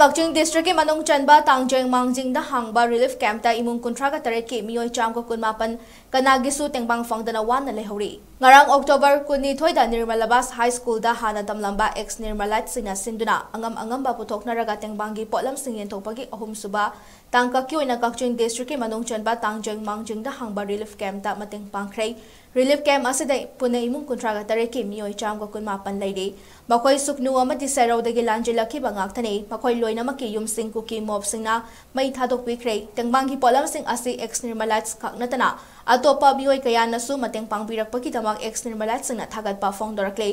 ꯀꯛꯆꯤꯡ ꯗꯤꯁꯇ꯭ꯔꯤꯛꯀꯤ ꯃꯅꯨꯡ ꯆꯟꯕ ꯇꯥꯡꯖꯦꯡ ꯃꯥꯡꯖꯤꯡꯗ ꯍꯥꯡꯕ ꯔꯤꯂꯤꯐ ꯀꯦꯝꯞꯇ ꯏꯃꯨꯡ 38ꯀꯤ ꯃꯤꯑꯣꯏ 118 ꯀꯅꯥꯒꯤꯁꯨ ꯇꯦꯡꯕꯥꯡ ꯐꯪꯗꯅ ꯋꯥꯅ ꯂꯩꯍꯧꯔꯤ꯫ ꯉꯔꯥꯡ ꯑꯣꯛꯇꯣꯕꯔ 22ꯗ ꯅꯤꯔꯃꯂꯥꯕꯥꯁ ꯍꯥꯏ ꯁ꯭ꯀꯨꯜꯗ ꯍꯥꯟꯅ ꯇꯝꯂꯝꯕ ꯅꯤꯔꯃꯂꯥꯏꯠꯁꯤꯡꯅ ꯁꯤꯟꯗꯨꯅ ꯑꯉꯝꯕ ꯄꯨꯊꯣꯛꯅꯔꯒ ꯇꯦꯡꯕꯥꯡꯒꯤ ꯄꯣꯠꯂꯝꯁꯤꯡ ꯌꯦꯟꯊꯣꯛꯄꯒꯤ ꯑꯍꯨꯝꯁꯨꯕ ꯇꯥꯡꯀꯛꯀꯤ ꯑꯣꯏꯅ ꯀꯛꯆꯤꯡ ꯗꯤꯁꯇ꯭ꯔꯤꯛꯀꯤ ꯃꯅꯨꯡ ꯆꯟꯕ ꯇꯥꯡꯖꯦꯡ ꯃꯥꯡꯖꯤꯡꯗ ꯍꯥꯡꯕ ꯔꯤꯂꯤꯐ ꯀꯦꯝꯞꯇ ꯃꯇꯦꯡ ꯄꯥꯡꯈ꯭ꯔꯦ꯫ ꯔꯤꯂꯤꯐ ꯀꯦꯝꯞ ꯑꯁꯤꯗ ꯄꯨꯟꯅ ꯏꯃꯨꯡ 38ꯀꯤ ꯃꯤꯑꯣꯏ 118 ꯂꯩꯔꯤ꯫ ꯃꯈꯣꯏ ꯁꯨꯛꯅꯨ ꯑꯃꯗꯤ ꯁꯦꯔꯧꯗꯒꯤ ꯂꯥꯟꯖꯤꯜꯂꯛꯈꯤꯕ ꯉꯥꯛꯇꯅꯤ꯫ ꯃꯈꯣꯏ ꯂꯣꯏꯅꯃꯛꯀꯤ ꯌꯨꯝꯁꯤꯡ ꯀꯨꯀꯤ ꯃꯣꯕꯁꯤꯡꯅ ꯃꯩ ꯊꯥꯗꯣꯛꯄꯤꯈ꯭ꯔꯦ꯫ ꯇꯦꯡꯕꯥꯡꯒꯤ ꯄꯣꯠꯂꯝꯁꯤꯡ ꯑꯁꯤ ꯅꯤꯔꯃꯂꯥꯏꯠꯁ ꯈꯛ ꯅꯠꯇꯅ ꯑꯇꯣꯞꯄ ꯃꯤꯑꯣꯏ ꯀꯌꯥꯅꯁꯨ ꯃꯇꯦꯡ ꯄꯥꯡꯕꯤꯔꯛꯄꯒꯤꯗꯃꯛ ꯅꯤꯔꯃꯂꯥꯏꯠꯁꯤꯡꯅ ꯊꯥꯒꯠꯄ ꯐꯣꯡꯗꯣꯔꯛꯂꯤ꯫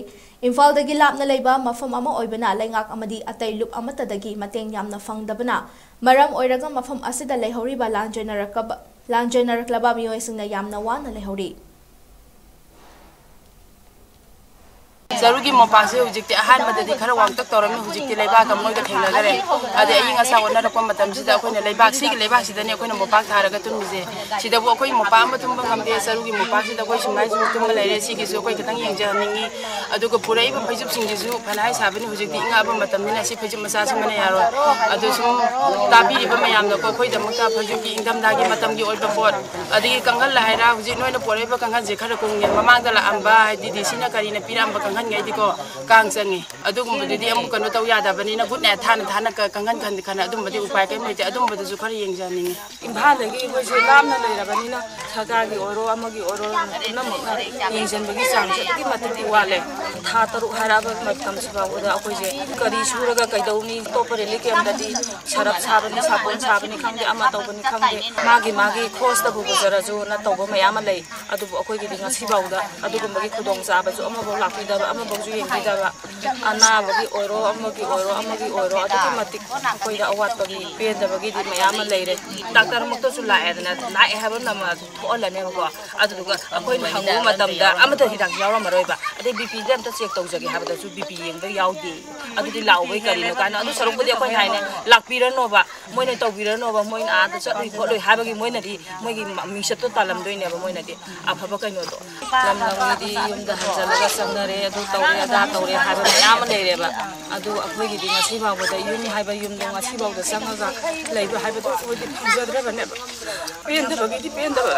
ꯏꯝꯐꯥꯜꯗꯒꯤ ꯂꯥꯞꯅ ꯂꯩꯕ ꯃꯐꯝ ꯑꯃ ꯑꯣꯏꯕꯅ ꯂꯩꯉꯥꯛ ꯑꯃꯗꯤ ꯑꯇꯩ ꯂꯨꯞ ꯑꯃꯠꯇꯗꯒꯤ ꯃꯇꯦꯡ ꯌꯥꯝꯅ ꯐꯪꯗꯕꯅ ꯃꯔꯝ ꯑꯣꯏꯔꯒ ꯃꯐꯝ ꯑꯁꯤꯗ ꯂꯩꯍꯧꯔꯤꯕ ꯂꯥꯟꯖꯦꯟꯅꯔꯛꯂꯕ ꯃꯤꯑꯣꯏꯁꯤꯡꯅ ꯌꯥꯝꯅ ꯋꯥꯅ ꯂꯩꯍꯧꯔꯤ꯫ ꯆꯔꯨꯒꯤ ꯃꯄꯥꯛꯁꯦ ꯍꯧꯖꯤꯛꯇꯤ ꯑꯍꯥꯟꯕꯗꯗꯤ ꯈꯔ ꯋꯥꯡꯇꯛ ꯇꯧꯔꯝꯃꯤ, ꯍꯧꯖꯤꯛꯇꯤ ꯂꯩꯕꯥꯛꯀ ꯃꯣꯏꯒ ꯊꯦꯡꯅꯈꯔꯦ꯫ ꯑꯗꯩ ꯑꯏꯪ ꯑꯁꯥ ꯑꯣꯟꯅꯔꯛꯄ ꯃꯇꯝꯁꯤꯗ ꯑꯩꯈꯣꯏꯅ ꯁꯤꯒꯤ ꯂꯩꯕꯥꯛꯁꯤꯗꯅꯦ ꯑꯩꯈꯣꯏꯅ ꯃꯣꯄꯥꯛ ꯊꯥꯔꯒ ꯇꯨꯝꯃꯤꯁꯦ꯫ ꯁꯤꯗꯕꯨ ꯑꯩꯈꯣꯏ ꯃꯣꯄꯥꯛ ꯑꯃ ꯇꯨꯝꯕ ꯉꯝꯗꯦ, ꯆꯔꯨꯒꯤ ꯃꯣꯄꯥꯛꯁꯤꯗ ꯑꯩꯈꯣꯏ ꯁꯨꯃꯥꯏꯅ ꯁꯨꯝ ꯇꯨꯝꯕ ꯂꯩꯔꯦ꯫ ꯁꯤꯒꯤꯁꯨ ꯑꯩꯈꯣꯏ ꯈꯤꯇꯪ ꯌꯦꯡꯖꯍꯟꯅꯤꯡꯉꯤ꯫ ꯑꯗꯨꯒ ꯄꯨꯔꯛꯏꯕ ꯐꯩꯖꯨꯞꯁꯤꯡꯁꯤꯁꯨ ꯐꯅꯍꯥꯏ ꯁꯥꯕꯅꯤ, ꯍꯧꯖꯤꯛꯇꯤ ꯏꯪꯉꯛꯑꯕ ꯃꯇꯝꯅꯤꯅ ꯁꯤ ꯐꯩꯖꯨꯞ ꯃꯆꯥꯁꯤꯃꯅ ꯌꯥꯔꯣꯏ꯫ ꯑꯗꯨ ꯁꯨꯝ ꯇꯥꯕꯤꯔꯤꯕ ꯃꯌꯥꯝꯅꯀꯣ ꯑꯩꯈꯣꯏꯗꯃꯛꯇ ꯐꯩꯖꯨꯞꯀꯤ ꯏꯪꯊꯝꯊꯥꯒꯤ ꯃꯇꯝꯒꯤ ꯑꯣꯏꯕ ꯄꯣꯠ, ꯑꯗꯒꯤ ꯀꯥꯡꯈꯜ ꯍꯥꯏꯔ ꯍꯧꯖꯤꯛ ꯅꯣꯏꯅ ꯄꯨꯔꯛꯏꯕ ꯀꯥꯡꯈꯜꯁꯦ ꯈꯔ ꯀꯨꯡꯉꯦ꯫ ꯃꯃꯥꯡꯗ ꯂꯥꯛꯑꯝꯕ ꯍꯥꯏꯗꯤ ꯗꯤꯁꯤꯅ ꯀꯔꯤꯅ ꯄꯤꯔꯛꯑꯝꯕ ꯀꯥꯡꯈꯜꯉꯩꯗꯤꯀꯣ ꯀꯥꯡ ꯆꯪꯉꯤ꯫ ꯑꯗꯨꯒꯨꯝꯕꯗꯨꯗꯤ ꯑꯃꯨꯛ ꯀꯩꯅꯣ ꯇꯧ ꯌꯥꯗꯕꯅꯤꯅ ꯒꯨꯗ ꯅꯥꯏꯠ ꯊꯥꯅ ꯀꯥꯡꯈꯟ ꯈꯟꯅ ꯑꯗꯨꯝꯕꯗꯤ ꯎꯄꯥꯏ ꯀꯔꯤꯝ ꯂꯩꯇꯦ꯫ ꯑꯗꯨꯝꯕꯗꯨꯁꯨ ꯈꯔ ꯌꯦꯡꯖꯅꯤꯡꯉꯤ꯫ ꯏꯝꯐꯥꯜꯗꯒꯤ ꯑꯩꯈꯣꯏꯁꯦ ꯂꯥꯞꯅ ꯂꯩꯔꯕꯅꯤꯅ ꯁꯔꯀꯥꯔꯒꯤ ꯑꯣꯏꯔꯣ ꯑꯃꯒꯤ ꯑꯣꯏꯔꯣ ꯄꯨꯝꯅꯃꯛꯅ ꯌꯦꯡꯁꯤꯟꯕꯒꯤ ꯆꯥꯡꯁꯦ ꯑꯗꯨꯛꯀꯤ ꯃꯇꯤꯛ ꯋꯥꯠꯂꯦ꯫ ꯊꯥ 3 ꯍꯥꯏꯔꯛꯑꯕ ꯃꯇꯝꯁꯤ ꯐꯥꯎꯕꯗ ꯑꯩꯈꯣꯏꯁꯦ ꯀꯔꯤ ꯁꯨꯔꯒ ꯀꯩꯗꯧꯅꯤ? ꯑꯇꯣꯞꯄ ꯔꯤꯂꯤꯐ ꯀꯦꯝꯞꯇꯗꯤ ꯁꯔꯞ ꯁꯥꯕꯅꯤ, ꯁꯥꯄꯣꯟ ꯁꯥꯕꯅꯤ ꯈꯪꯗꯦ, ꯑꯃ ꯇꯧꯕꯅꯤ ꯈꯪꯗꯦ, ꯃꯥꯒꯤ ꯈ꯭ꯔꯣꯁꯇꯕꯨ ꯄꯨꯖꯔꯁꯨꯅ ꯇꯧꯕ ꯃꯌꯥꯝ ꯑꯃ ꯂꯩ꯫ ꯑꯗꯨꯕꯨ ꯑꯩꯈꯣꯏꯒꯤꯗꯤ ꯉꯁꯤꯐꯥꯎꯗ ꯑꯗꯨꯒꯨꯝꯕꯒꯤ ꯈꯨꯗꯣꯡꯆꯥꯕꯁꯨ ꯑꯃꯐꯥꯎ ꯂꯥꯛꯄꯤꯗꯕ, ꯑꯃꯐꯥꯎꯁꯨ ꯌꯦꯡꯕꯤꯗꯕ, ꯑꯅꯥꯕꯒꯤ ꯑꯣꯏꯔꯣ ꯑꯃꯒꯤ ꯑꯣꯏꯔꯣ ꯑꯗꯨꯛꯀꯤ ꯃꯇꯤꯛ ꯑꯩꯈꯣꯏꯗ ꯑꯋꯥꯠꯄꯒꯤ ꯄꯦꯟꯗꯕꯒꯤꯗꯤ ꯃꯌꯥꯝ ꯑꯃ ꯂꯩꯔꯦ꯫ ꯗꯥꯛꯇꯔꯃꯛꯇꯁꯨ ꯂꯥꯛꯑꯦ ꯍꯥꯏꯕ ꯑꯃ ꯊꯣꯛꯍꯜꯂꯅꯦꯕꯀꯣ, ꯑꯗꯨꯗꯨꯒ ꯑꯩꯈꯣꯏꯅ ꯍꯪꯉꯨꯕ ꯃꯇꯝꯗ ꯑꯃꯠꯇ ꯍꯤꯗꯥꯛ ꯌꯥꯎꯔꯝꯃꯔꯣꯏꯕ꯫ ꯑꯗꯩ ꯕꯤꯄꯤꯗ ꯑꯝꯇ ꯆꯦꯛ ꯇꯧꯖꯒꯦ ꯍꯥꯏꯕꯗꯁꯨ ꯕꯤꯄꯤ ꯌꯦꯡꯕ ꯌꯥꯎꯗꯦ꯫ ꯑꯗꯨꯗꯤ ꯂꯥꯛꯎꯕꯩ ꯀꯔꯤꯅꯣ ꯀꯥꯏꯅ ꯑꯗꯨ ꯁꯔꯨꯛꯄꯨꯗꯤ ꯑꯩꯈꯣꯏꯅ ꯍꯥꯏꯅꯦ ꯂꯥꯛꯄꯤꯔꯅꯣꯕ, ꯃꯣꯏꯅ ꯇꯧꯕꯤꯔꯅꯣꯕ, ꯃꯣꯏꯅ ꯑꯥꯗ ꯆꯠꯂꯨꯏ ꯈꯣꯠꯂꯨꯏ ꯍꯥꯏꯕꯒꯤ ꯃꯣꯏꯅꯗꯤ ꯃꯣꯏꯒꯤ ꯃꯤꯡꯆꯠꯇꯣ ꯇꯥꯜꯂꯝꯗꯣꯏꯅꯦꯕ ꯃꯣꯏꯅꯗꯤ ꯑꯐꯕ ꯀꯩꯅꯣꯗꯣ꯫ ꯂꯝꯒꯤꯗꯤ ꯌꯨꯝꯗ ꯍꯟꯖꯜꯂꯒ ꯆꯪꯅꯔꯦ, ꯑꯗꯨ ꯇꯧꯔꯦ ꯑꯗꯥ ꯇꯧꯔꯦ ꯍꯥꯏꯕ ꯃꯌꯥꯝ ꯑꯃ ꯂꯩꯔꯦꯕ꯫ ꯑꯗꯨ ꯑꯩꯈꯣꯏꯒꯤꯗꯤ ꯉꯁꯤ ꯐꯥꯎꯕꯗ ꯌꯨꯝ ꯍꯥꯏꯕ ꯌꯨꯝꯗꯣ ꯉꯁꯤ ꯐꯥꯎꯗ ꯆꯪꯉꯒ ꯂꯩꯕ ꯍꯥꯏꯕꯗꯣ ꯑꯩꯈꯣꯏꯗꯤ ꯐꯪꯖꯗ꯭ꯔꯕꯅꯦꯕ꯫ ꯄꯦꯟꯗꯕꯒꯤꯗꯤ ꯄꯦꯟꯗꯕ꯫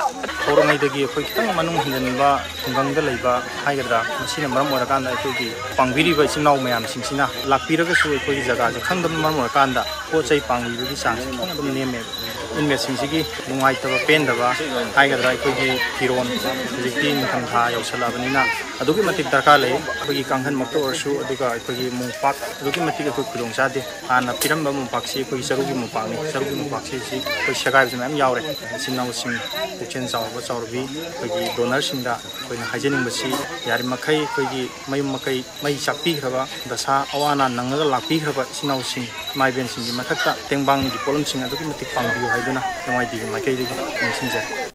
ꯍꯧꯔꯤꯉꯩꯗꯒꯤ ꯑꯩꯈꯣꯏ ꯈꯤꯇꯪ ꯃꯅꯨꯡ ꯍꯟꯖꯤꯟꯕ ꯈꯨꯡꯒꯪꯗ ꯂꯩꯕ ꯍꯥꯏꯒꯗ꯭ꯔꯥ, ꯃꯁꯤꯅ ꯃꯔꯝ ꯑꯣꯏꯔꯀꯥꯟꯗ ꯑꯩꯈꯣꯏꯒꯤ ꯄꯥꯡꯕꯤꯔꯤꯕ ꯏꯆꯤꯜ ꯏꯅꯥꯎ ꯃꯌꯥꯝꯁꯤꯡꯁꯤꯅ ꯂꯥꯛꯄꯤꯔꯒꯁꯨ ꯑꯩꯈꯣꯏꯒꯤ ꯖꯒꯥꯁꯦ ꯈꯪꯗꯕꯅ ꯃꯔꯝ ꯑꯣꯏꯔꯀꯥꯟꯗ ꯄꯣꯠ ꯆꯩ ꯄꯥꯡꯕꯤꯕꯒꯤ ꯆꯥꯡꯁꯦ ꯈꯤꯇꯪ ꯑꯗꯨꯝ ꯅꯦꯝꯃꯦꯕ꯫ ꯏꯟꯃꯦꯠꯁꯤꯡꯁꯤꯒꯤ ꯅꯨꯡꯉꯥꯏꯇꯕ ꯄꯦꯟꯗꯕ ꯍꯥꯏꯒꯗ꯭ꯔꯥ, ꯑꯩꯈꯣꯏꯒꯤ ꯐꯤꯔꯣꯟ ꯍꯧꯖꯤꯛꯇꯤ ꯅꯤꯡꯊꯝꯊꯥ ꯌꯧꯁꯜꯂꯛꯑꯕꯅꯤꯅ ꯑꯗꯨꯛꯀꯤ ꯃꯇꯤꯛ ꯗꯔꯀꯥꯔ ꯂꯩ꯫ ꯑꯩꯈꯣꯏꯒꯤ ꯀꯥꯡꯈꯟꯃꯛꯇ ꯑꯣꯏꯔꯁꯨ, ꯑꯗꯨꯒ ꯑꯩꯈꯣꯏꯒꯤ ꯃꯣꯝꯄꯥꯛ ꯑꯗꯨꯛꯀꯤ ꯃꯇꯤꯛ ꯑꯩꯈꯣꯏ ꯈꯨꯗꯣꯡꯆꯥꯗꯦ꯫ ꯍꯥꯟꯅ ꯄꯤꯔꯝꯕ ꯃꯣꯝꯄꯥꯛꯁꯤ ꯑꯩꯈꯣꯏꯒꯤ ꯆꯔꯨꯒꯤ ꯃꯣꯝꯄꯥꯛꯅꯤ꯫ ꯆꯔꯨꯒꯤ ꯃꯣꯝꯄꯥꯛꯁꯤ ꯑꯩꯈꯣꯏ ꯁꯦꯒꯥꯏꯕꯁꯨ ꯃꯌꯥꯝ ꯌꯥꯎꯔꯦ꯫ ꯏꯆꯤꯟ ꯏꯅꯥꯎꯁꯤꯡ ꯄꯨꯛꯆꯦꯜ ꯆꯥꯎꯕ ꯆꯥꯎꯔꯕꯤ ꯑꯩꯈꯣꯏꯒꯤ ꯗꯣꯅꯔꯁꯤꯡꯗ ꯑꯩꯈꯣꯏꯅ ꯍꯥꯏꯖꯅꯤꯡꯕꯁꯤ ꯌꯥꯔꯤꯃꯈꯩ ꯑꯩꯈꯣꯏꯒꯤ ꯃꯌꯨꯝ ꯃꯀꯩ ꯃꯩ ꯆꯥꯛꯄꯤꯈ꯭ꯔꯕ, ꯗꯁꯥ ꯑꯋꯥ ꯑꯅꯥ ꯅꯪꯉꯒ ꯂꯥꯛꯄꯤꯈ꯭ꯔꯕ ꯏꯆꯤꯟ ꯏꯅꯥꯎꯁꯤꯡ ꯏꯃꯥ ꯏꯕꯦꯟꯁꯤꯡꯒꯤ ꯃꯊꯛꯇ ꯇꯦꯡꯕꯥꯡꯒꯤ ꯄꯣꯠꯂꯝꯁꯤꯡ ꯑꯗꯨꯛꯀꯤ ꯃꯇꯤꯛ ꯄꯥꯡꯕꯤꯌꯨ ꯍꯥꯏꯗꯨꯅ ꯅꯨꯡꯉꯥꯏꯇꯦ ꯃꯥꯏꯀꯩꯗꯒꯤ ꯅꯤꯡꯁꯤꯡꯖꯔꯤ꯫